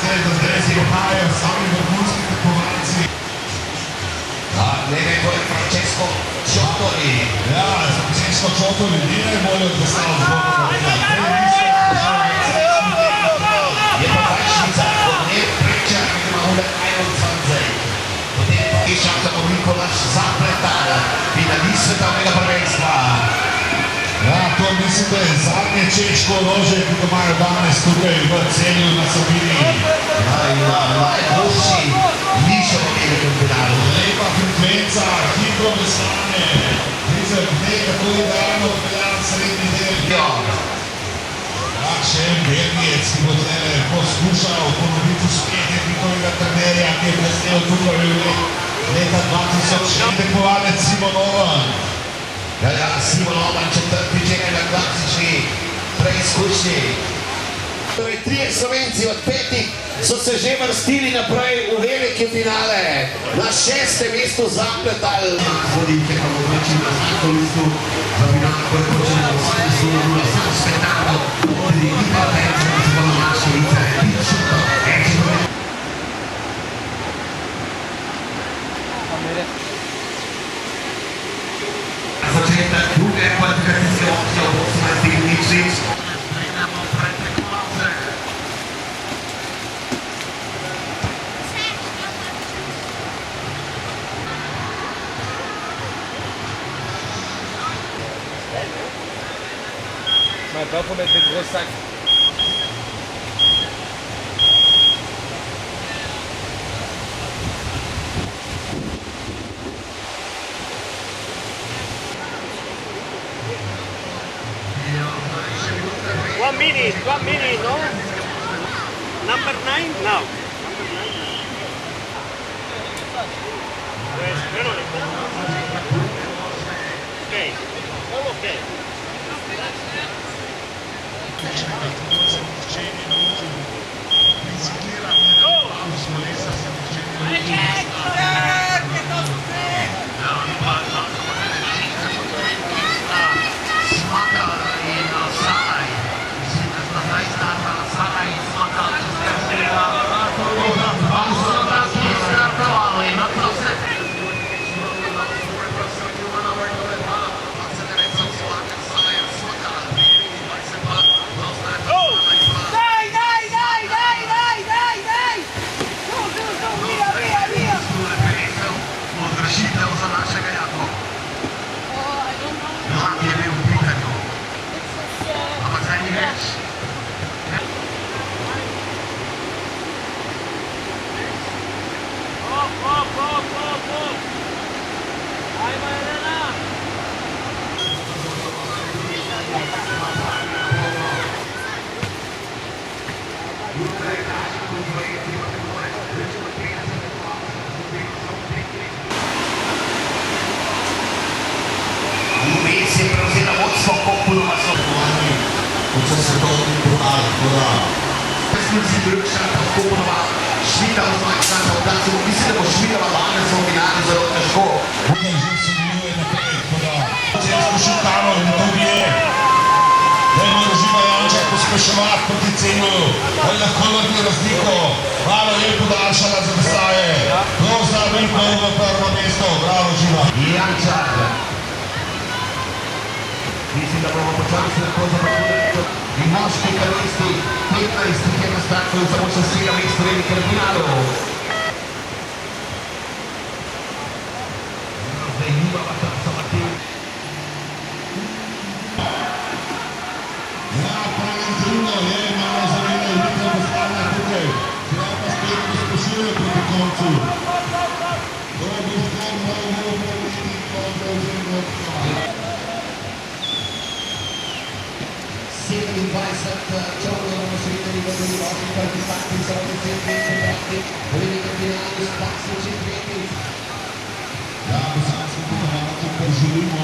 se, da zdaj se dohajajo sami vrhunski tekmovalci. Glede, to je Francesco Ciottoli. Ja, Francesco Ciottoli ni najbolj odveslal zgodbo. Je pa Švicar, od ne priča, ki ima 121. Potem pa je čakamo Nikolaš Zapletar, finalist svetovnega prvenstva. Ja, to mislim, da je zadnje češko orožje, ki ga imajo danes tukaj v Celju na Sabini. Ja, in najboljši Mišo v velikem finalu. Lepa frekvenca, hitro veslanje. Vizer, gde, kako je idealno odpeljan srednji del. Ja, še en Belgijec, ki bo tlele poskušal ponoviti uspehe njihovega trenerja, ki je presnel tukaj leta 2000. Tekmovalec Simon Oven. Ja, Simon Oven, četrti čekaj na klasični preizkušnji. Torej, 3 Slovenci od 5 so se že vrstili naprej v velike finale. Na 6. mestu Zapletar. Vodite, pa bo veči na znakom listu za finale, ko je počeno vse slovo na sam spektakl. Tudi ni pa več, da se bomo naše lice pičuto. Začetek druge kvalifikacijske opcije od 18 ničič. Spremljamo pred tekmovalce. On va pas mettre des gros sacs. One minute, no? Number 9 now. Okay. All okay. Rückstand auf Kopenhagen. Schmieder aus Deutschland und dazu mislim, da bo Schmieder danes v finalu zelo težko. Tukaj že sodeluje naprej, tako da cesto šutamo in tudi je. Dajmo Rožima Jančar pospeševati proti Celju, da je lahko vrni razliko. Malo je podaljšala za veslaje. Grozna Vilko v prvo mesto, bravo Rožima. Jančar. Mislim, da bomo počasi lahko zapravo in moški karisti 15 je na startu in samo še 7 mest v velikem finalu. Zdaj nima pa časa Martin. Ja, preventivno je malo zavene veliko veslanja tukaj. Zdaj pa spet pospešuje proti koncu. To je bil zgor mnogo povediti kontra oziroma odstavlja. 27 čovno bomo še videli, da bodo vaši kvalifikanti za odličen kontrakt v velikem finalu s klasičnim tretjim. Ja, bosansko tekmovalce pa želimo